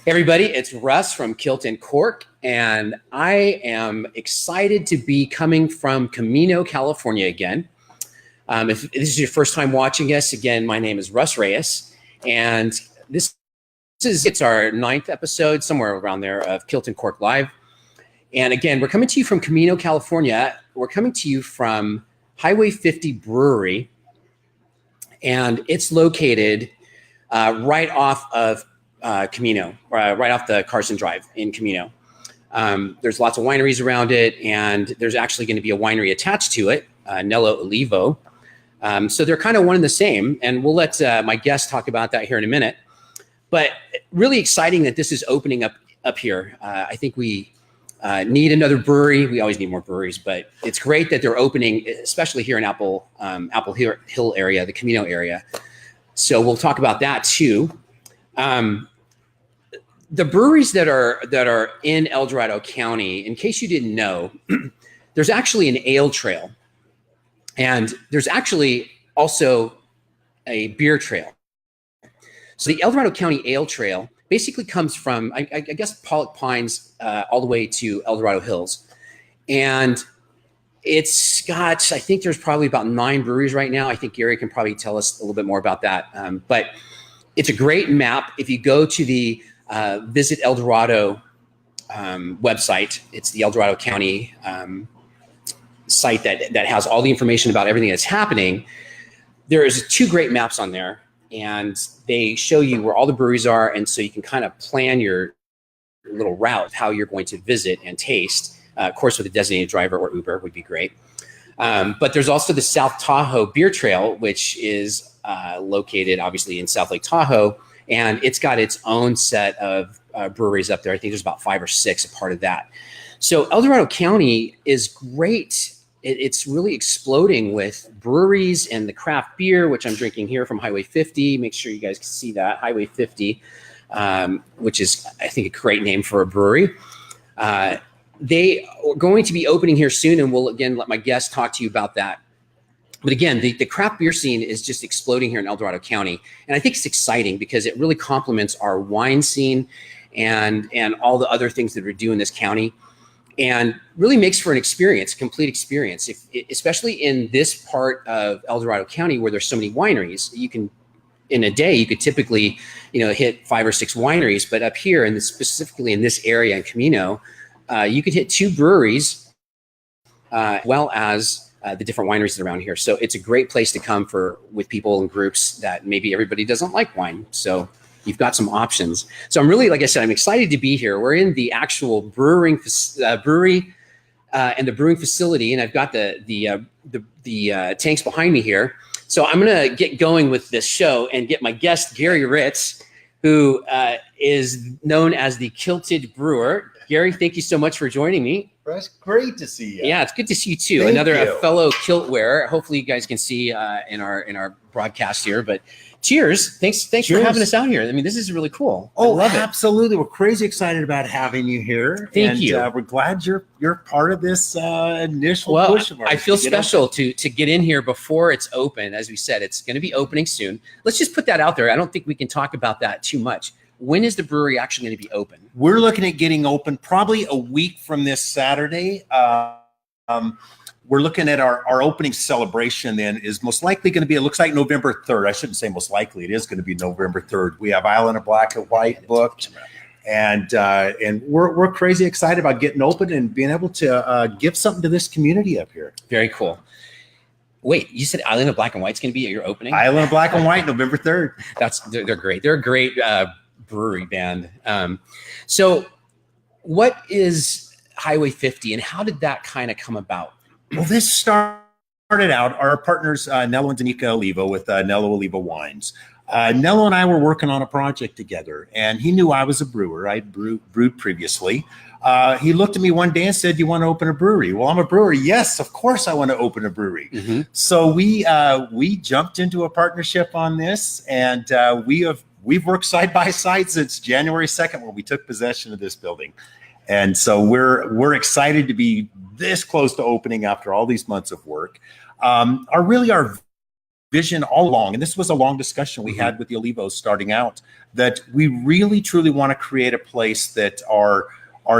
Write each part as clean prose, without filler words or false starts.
Everybody, it's Russ from Kilt Cork, and I am excited to be coming from Camino, California again. If this is your first time watching us, again, my name is Russ Reyes, and it's our 9th episode, somewhere around there, of Kilt Cork Live. And again, we're coming to you from Camino, California. We're coming to you from Highway 50 Brewery, and it's located right off of Camino, right off the Carson Drive in Camino. There's lots of wineries around it, and there's actually going to be a winery attached to it, Nello Olivo. So they're kind of one and the same, and we'll let my guest talk about that here in a minute. But really exciting that this is opening up here. I think we need another brewery. We always need more breweries, but it's great that they're opening, especially here in Apple Hill area, the Camino area. So we'll talk about that too. The breweries that are in El Dorado County, in case you didn't know, there's actually an ale trail, and there's actually also a beer trail. So the El Dorado County Ale Trail basically comes from, I guess, Pollock Pines all the way to El Dorado Hills. And it's got, I think there's probably about 9 breweries right now. I think Gary can probably tell us a little bit more about that. But it's a great map. If you go to the Visit El Dorado website, it's the El Dorado County site that has all the information about everything that's happening. There is 2 great maps on there, and they show you where all the breweries are, and so you can kind of plan your little route, how you're going to visit and taste. Of course, with a designated driver or Uber would be great. But there's also the South Tahoe Beer Trail, which is located obviously in South Lake Tahoe, and it's got its own set of breweries up there. I think there's about 5 or 6 a part of that. So El Dorado County is great. It's really exploding with breweries and the craft beer, which I'm drinking here from Highway 50. Make sure you guys can see that, Highway 50, which is, I think, a great name for a brewery. They are going to be opening here soon, and we'll, again, let my guest talk to you about that. But again, the craft beer scene is just exploding here in El Dorado County. And I think it's exciting because it really complements our wine scene and all the other things that we do in this county, and really makes for an experience, complete experience. Especially in this part of El Dorado County where there's so many wineries, you can, in a day, you could typically, hit 5 or 6 wineries. But up here, and specifically in this area in Camino, you could hit 2 breweries, as well as the different wineries that are around here. So it's a great place to come with people and groups that maybe everybody doesn't like wine. So you've got some options. So I'm really, like I said, I'm excited to be here. We're in the actual brewery and the brewing facility, and I've got the tanks behind me here. So I'm going to get going with this show and get my guest, Gary Ritz, who is known as the Kilted Brewer. Gary, thank you so much for joining me. It's great to see you. Yeah, it's good to see you too. Thank Another you. fellow kilt wearer. Hopefully you guys can see in our broadcast here. But cheers. Thanks for having us out here. I mean, this is really cool. Oh, I love absolutely. We're crazy excited about having you here. Thank you. We're glad you're part of this initial push of ours. I feel special to get in here before it's open. As we said, it's going to be opening soon. Let's just put that out there. I don't think we can talk about that too much. When is the brewery actually going to be open? We're looking at getting open probably a week from this Saturday. We're looking at our opening celebration then is most likely going to be, it looks like November 3rd. I shouldn't say most likely, it is going to be November 3rd. We have Island of Black and White booked, and we're crazy excited about getting open and being able to give something to this community up here. Very cool. Wait, you said Island of Black and White's going to be at your opening? Island of Black and White, November 3rd. They're great. They're a great brewery band. So what is Highway 50 and how did that kind of come about? Well, this started out, our partners, Nello and Danica Olivo with Nello Olivo Wines. Nello and I were working on a project together, and he knew I was a brewer. I'd brewed previously. He looked at me one day and said, "You want to open a brewery?" Well, I'm a brewer. Yes, of course I want to open a brewery. Mm-hmm. So we jumped into a partnership on this, and we've worked side by side since January 2nd when we took possession of this building. And so we're excited to be this close to opening after all these months of work. Our vision all along, and this was a long discussion we had with the Olivos starting out, that we really truly want to create a place that our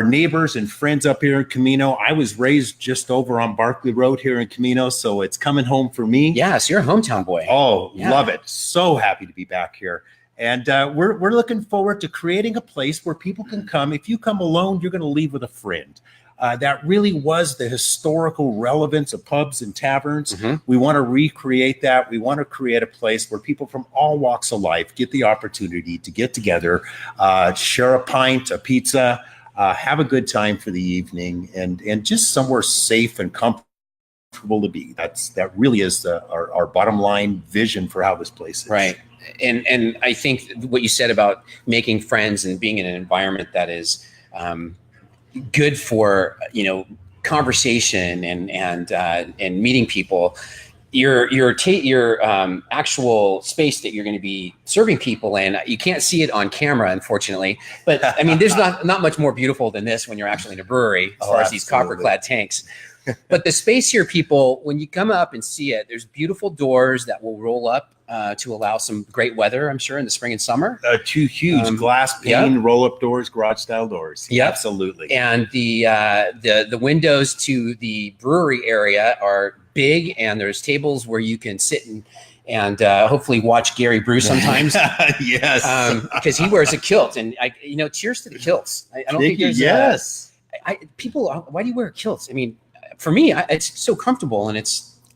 neighbors and friends up here in Camino. I was raised just over on Barkley Road here in Camino, so it's coming home for me. Yes, you're a hometown boy. Oh, love it. So happy to be back here. And we're looking forward to creating a place where people can come. If you come alone, you're going to leave with a friend. That really was the historical relevance of pubs and taverns. We want to recreate that. We want to create a place where people from all walks of life get the opportunity to get together, share a pint, a pizza, have a good time for the evening, and just somewhere safe and comfortable to be. That really is our bottom line vision for how this place is. Right. And I think what you said about making friends and being in an environment that is good for, conversation and meeting people. Your actual space that you're going to be serving people in, you can't see it on camera, unfortunately. But I mean, there's not much more beautiful than this when you're actually in a brewery, as far as these copper-clad tanks. But the space here, people, when you come up and see it, there's beautiful doors that will roll up to allow some great weather, I'm sure, in the spring and summer. 2 huge glass pane roll-up doors, garage-style doors. Yep. Absolutely. And the windows to the brewery area are big, and there's tables where you can sit and hopefully watch Gary brew sometimes. Yes. Because he wears a kilt, and cheers to the kilts. I don't think there's people. Why do you wear a kilt? I mean, for me, it's so comfortable, and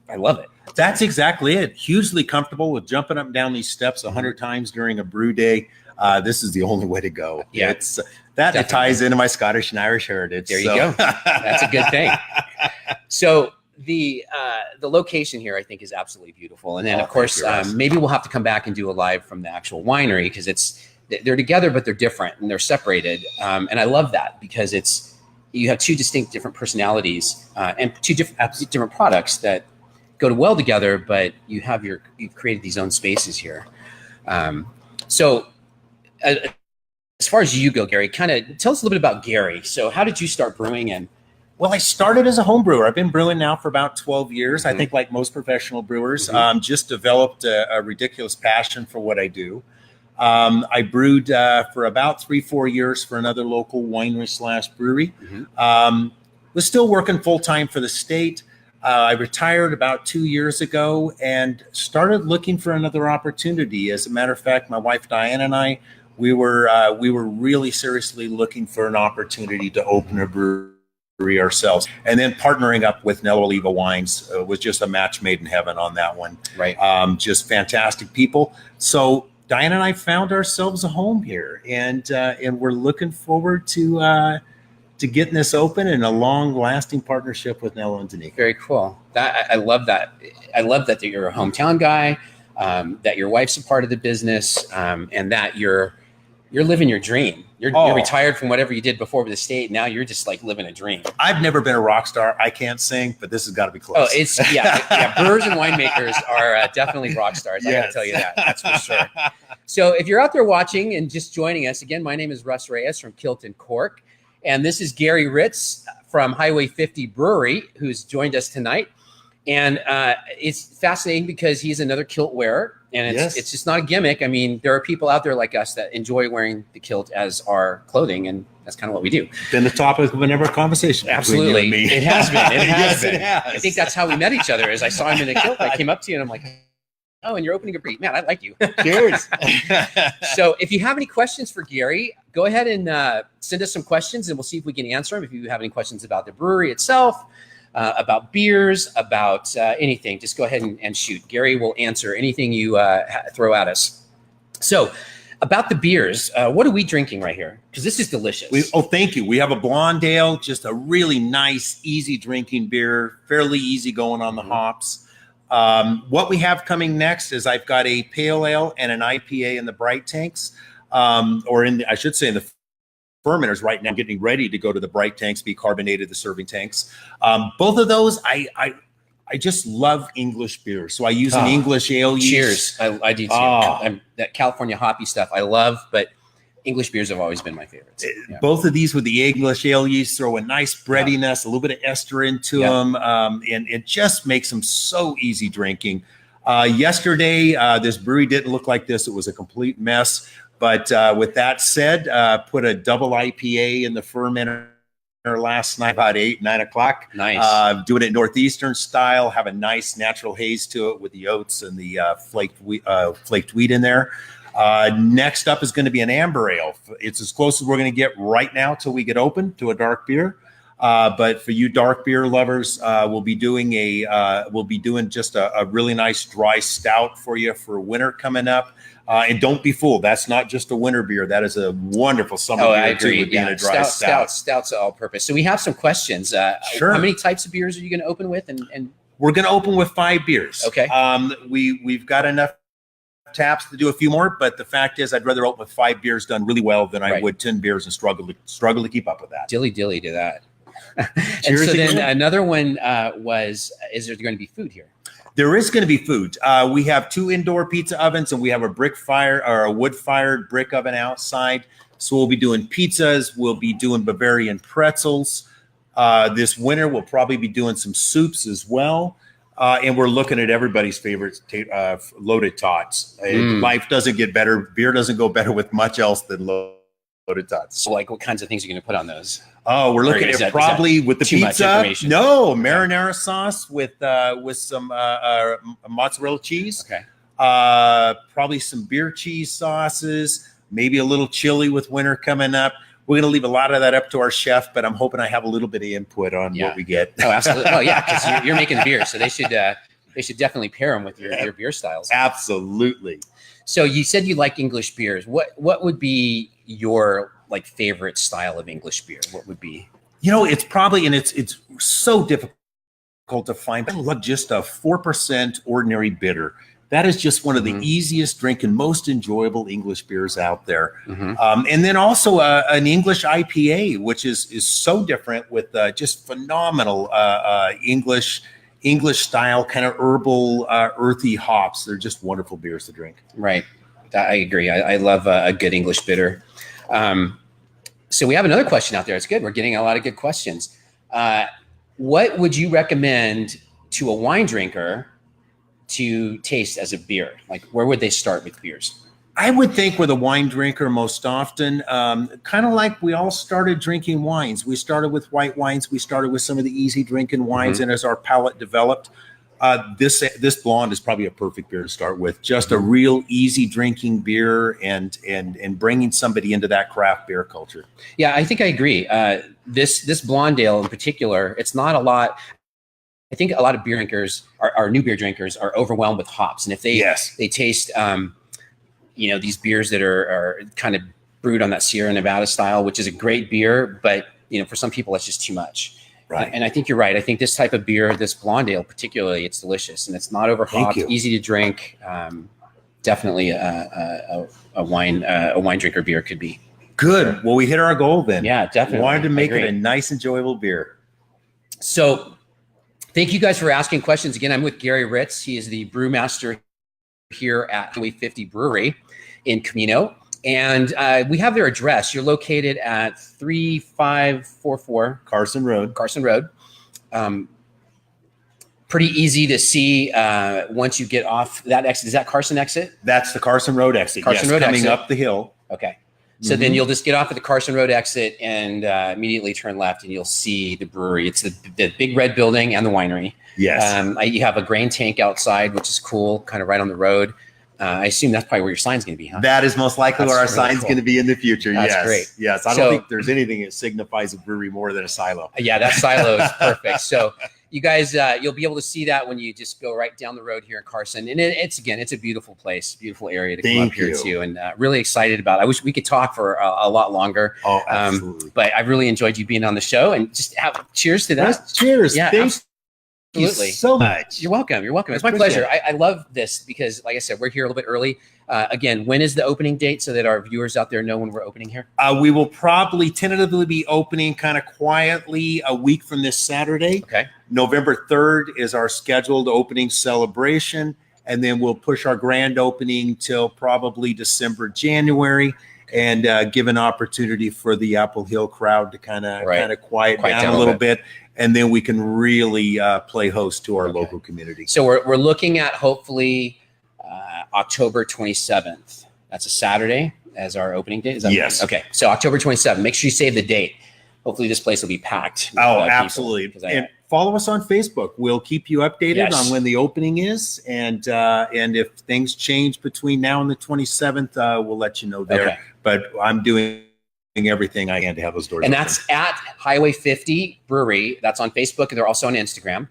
I love it. That's exactly it. Hugely comfortable with jumping up and down these steps 100 times during a brew day. This is the only way to go. Yeah, it ties into my Scottish and Irish heritage. There you go. That's a good thing. So the location here, I think, is absolutely beautiful. And then, of course, maybe we'll have to come back and do a live from the actual winery, because they're together, but they're different and they're separated. And I love that, because you have two distinct different personalities and two different products that go well together, but you've created these own spaces here. So as far as you go, Gary, kind of tell us a little bit about Gary. So how did you start brewing? Well, I started as a home brewer. I've been brewing now for about 12 years. I think, like most professional brewers, just developed a ridiculous passion for what I do. I brewed for about 3-4 years for another local winery / brewery. Was still working full-time for the state. I retired about 2 years ago and started looking for another opportunity. As a matter of fact, my wife Diane and I, we were really seriously looking for an opportunity to open a brewery ourselves. And then partnering up with Nello Olivo Wines was just a match made in heaven on that one. Right. Just fantastic people. So Diane and I found ourselves a home here, and we're looking forward to getting this open and a long-lasting partnership with Nello and Danica. Very cool. I love that. I love that you're a hometown guy, that your wife's a part of the business, and that you're living your dream. You're retired from whatever you did before with the state. Now you're just like living a dream. I've never been a rock star. I can't sing, but this has got to be close. Oh, it's brewers and winemakers are definitely rock stars. Yes. I got to tell you that. That's for sure. So if you're out there watching and just joining us, again, my name is Russ Reyes from Kilt Cork. And this is Gary Ritz from Highway 50 Brewery, who's joined us tonight. And it's fascinating because he's another kilt wearer, and it's just not a gimmick. I mean, there are people out there like us that enjoy wearing the kilt as our clothing, and that's kind of what we do. Been the topic of whenever conversation. Absolutely. It has been. It has been. It has. I think that's how we met each other, as I saw him in a kilt. I came up to you and I'm like, oh, and you're opening a brewery. Man, I like you. Cheers. So if you have any questions for Gary, go ahead and send us some questions, and we'll see if we can answer them. If you have any questions about the brewery itself, about beers, about anything, just go ahead and shoot. Gary will answer anything you throw at us. So about the beers, what are we drinking right here? Because this is delicious. Thank you. We have a blonde ale, just a really nice, easy drinking beer, fairly easy going on the hops. What we have coming next is I've got a pale ale and an IPA in the bright tanks, I should say in the fermenters right now, getting ready to go to the bright tanks, be carbonated, the serving tanks. Both of those, I just love English beer. So I use an English ale yeast. Cheers. I do too. That California hoppy stuff I love, but English beers have always been my favorites. Yeah. Both of these with the English ale yeast throw a nice breadiness, a little bit of ester into them, and it just makes them so easy drinking. Yesterday, this brewery didn't look like this. It was a complete mess. But with that said, put a double IPA in the fermenter last night about 9 o'clock. Nice. Doing it Northeastern style, have a nice natural haze to it with the oats and the flaked wheat in there. Next up is going to be an amber ale. It's as close as we're going to get right now till we get open to a dark beer. But for you dark beer lovers, we'll be doing just a really nice dry stout for you for winter coming up. And don't be fooled. That's not just a winter beer. That is a wonderful summer beer. I agree. Too, with being a dry stout. Stouts all purpose. So we have some questions. Sure. How many types of beers are you going to open with? And we're going to open with 5 beers. Okay. We've got enough taps to do a few more, but the fact is, I'd rather open with 5 beers done really well than I would 10 beers and struggle to keep up with that. Dilly to that. And so then another one is there going to be food here? There is going to be food. We have 2 indoor pizza ovens, and we have a a wood-fired brick oven outside. So we'll be doing pizzas. We'll be doing Bavarian pretzels. This winter, we'll probably be doing some soups as well. And we're looking at everybody's favorite loaded tots. Life doesn't get better. Beer doesn't go better with much else than loaded tots. So like what kinds of things are you going to put on those? Oh, we're looking at probably with the pizza. No, marinara sauce with some mozzarella cheese. Okay. Probably some beer cheese sauces, maybe a little chili with winter coming up. We're going to leave a lot of that up to our chef, but I'm hoping I have a little bit of input on what we get. Oh, absolutely. Oh, yeah, because you're making the beer, so they should definitely pair them with your beer styles. Absolutely. So you said you like English beers. What would be your like favorite style of English beer? What would be? It's probably, and it's so difficult to find. I love just a 4% ordinary bitter. That is just one of the easiest drink and most enjoyable English beers out there. And then also an English IPA, which is so different with just phenomenal English style kind of herbal, earthy hops. They're just wonderful beers to drink. Right. I agree. I love a good English bitter. So we have another question out there. It's good. We're getting a lot of good questions. What would you recommend to a wine drinker to taste as a beer? Like, where would they start with beers? I would think with a wine drinker most often, kind of like we all started drinking wines. We started with white wines. We started with some of the easy drinking wines. And as our palate developed, this blonde is probably a perfect beer to start with. Just a real easy drinking beer and bringing somebody into that craft beer culture. Yeah, I think I agree. This blonde ale in particular, it's not a lot. I think a lot of beer drinkers are new beer drinkers are overwhelmed with hops. And if they taste, these beers that are kind of brewed on that Sierra Nevada style, which is a great beer, but for some people that's just too much. Right. And I think you're right. I think this type of beer, this blonde ale particularly, it's delicious and it's not over hopped, easy to drink. Definitely a wine drinker beer could be. Good. Well, we hit our goal then. Yeah, definitely. We wanted to make it a nice, enjoyable beer. So thank you guys for asking questions. Again, I'm with Gary Ritz. He is the brewmaster here at HWY 50 Brewery in Camino. And we have their address. You're located at 3544 Carson Road. Pretty easy to see once you get off that exit. Is that Carson exit? That's the Carson Road exit. Carson Road coming exit. Up the hill. Okay. So then you'll just get off at the Carson Road exit and immediately turn left and you'll see the brewery. It's the big red building and the winery. Yes. You have a grain tank outside, which is cool, kind of right on the road. I assume that's probably where your sign's going to be, huh? That is most likely where our sign's going to be in the future. That's yes. Great. Yes. I don't think there's anything that signifies a brewery more than a silo. Yeah, that silo is perfect. So you guys, you'll be able to see that when you just go right down the road here in Carson. And it's a beautiful place, beautiful area to come up here to. And really excited about it. I wish we could talk for a lot longer. Oh, absolutely. But I really enjoyed you being on the show and just cheers to that. Cheers. Yeah, Thank you so much. You're welcome. It's my pleasure. I love this because, like I said, we're here a little bit early. Again, when is the opening date so that our viewers out there know when we're opening here? We will probably tentatively be opening kind of quietly a week from this Saturday. Okay. November 3rd is our scheduled opening celebration. And then we'll push our grand opening till probably December, January. and give an opportunity for the Apple Hill crowd to kind of quiet down a little bit. And then we can really play host to our local community. So we're looking at hopefully October 27th. That's a Saturday as our opening date. Is that yes. Okay. So October 27th. Make sure you save the date. Hopefully this place will be packed. Oh, absolutely. And follow us on Facebook. We'll keep you updated on when the opening is. And if things change between now and the 27th, we'll let you know there. Okay. But I'm doing everything I can to have those doors and open. That's at Highway 50 Brewery. That's on Facebook. And they're also on Instagram.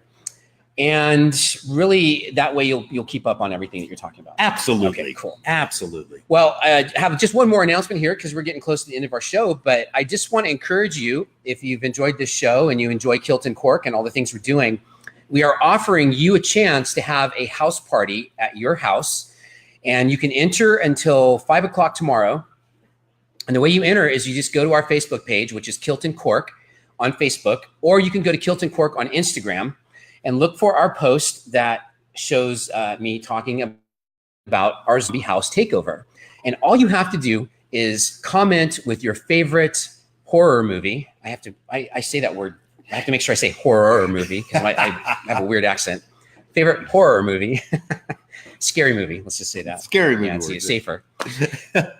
And really, that way you'll keep up on everything that you're talking about. Absolutely. Okay, cool. Absolutely. Well, I have just one more announcement here because we're getting close to the end of our show. But I just want to encourage you, if you've enjoyed this show and you enjoy Kilt Cork and all the things we're doing, we are offering you a chance to have a house party at your house. And you can enter until 5 o'clock tomorrow. And the way you enter is you just go to our Facebook page, which is Kilt Cork on Facebook, or you can go to Kilt Cork on Instagram and look for our post that shows me talking about our zombie house takeover. And all you have to do is comment with your favorite horror movie. I say that word. I have to make sure I say horror movie because I have a weird accent. Favorite horror movie. Scary movie. Let's just say that. Scary movie. Yeah, it's safer.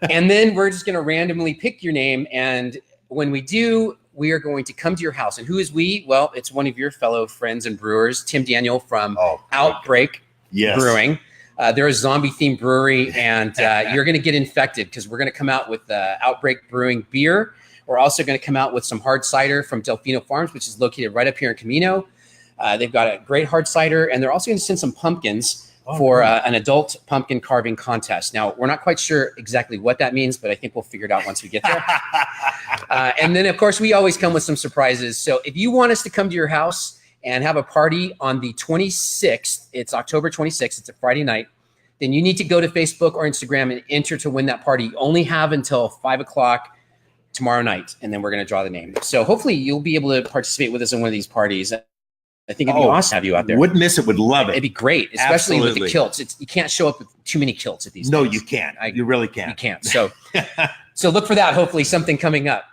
And then we're just going to randomly pick your name. And when we do, we are going to come to your house. And who is we? Well, it's one of your fellow friends and brewers, Tim Daniel from Outbreak Brewing. They're a zombie-themed brewery, and you're going to get infected because we're going to come out with Outbreak Brewing beer. We're also going to come out with some hard cider from Delfino Farms, which is located right up here in Camino. They've got a great hard cider, and they're also going to send some pumpkins for an adult pumpkin carving contest. Now, we're not quite sure exactly what that means, but I think we'll figure it out once we get there. And then, of course, we always come with some surprises. So if you want us to come to your house and have a party on the 26th, it's October 26th, it's a Friday night, then you need to go to Facebook or Instagram and enter to win that party. You only have until 5 o'clock tomorrow night, and then we're going to draw the name. So hopefully you'll be able to participate with us in one of these parties. I think it'd be awesome to have you out there. Wouldn't miss it. Would love it. It'd be great, especially with the kilts. You can't show up with too many kilts at these. No, things. You can't. You really can't. You can't. So, so look for that. Hopefully, something coming up.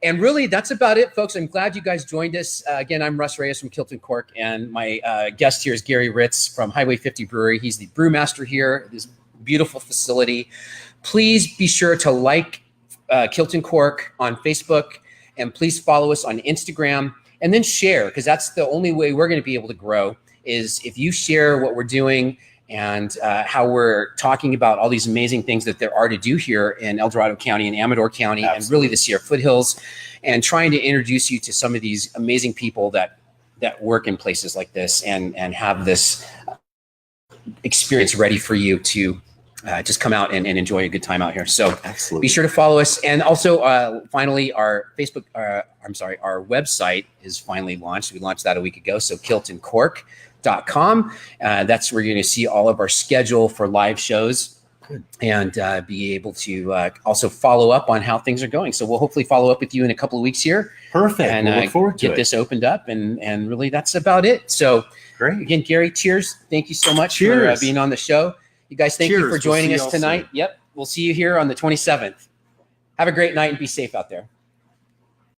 And really, that's about it, folks. I'm glad you guys joined us. Again, I'm Russ Reyes from Kilt Cork, and my guest here is Gary Ritz from Highway 50 Brewery. He's the brewmaster here. This beautiful facility. Please be sure to like Kilt Cork on Facebook, and please follow us on Instagram. And then share, because that's the only way we're going to be able to grow is if you share what we're doing and how we're talking about all these amazing things that there are to do here in El Dorado County and Amador County and really the Sierra Foothills, and trying to introduce you to some of these amazing people that work in places like this and have this experience ready for you to just come out and enjoy a good time out here. So be sure to follow us. And also, finally, our Facebook, our website is finally launched. We launched that a week ago. So kiltandcork.com. That's where you're going to see all of our schedule for live shows and be able to also follow up on how things are going. So we'll hopefully follow up with you in a couple of weeks here. Perfect. And we'll look forward to get this opened up. And really, that's about it. So great. Again, Gary, cheers. Thank you so much for being on the show. You guys, thank you for joining us tonight. Yep. We'll see you here on the 27th. Have a great night and be safe out there.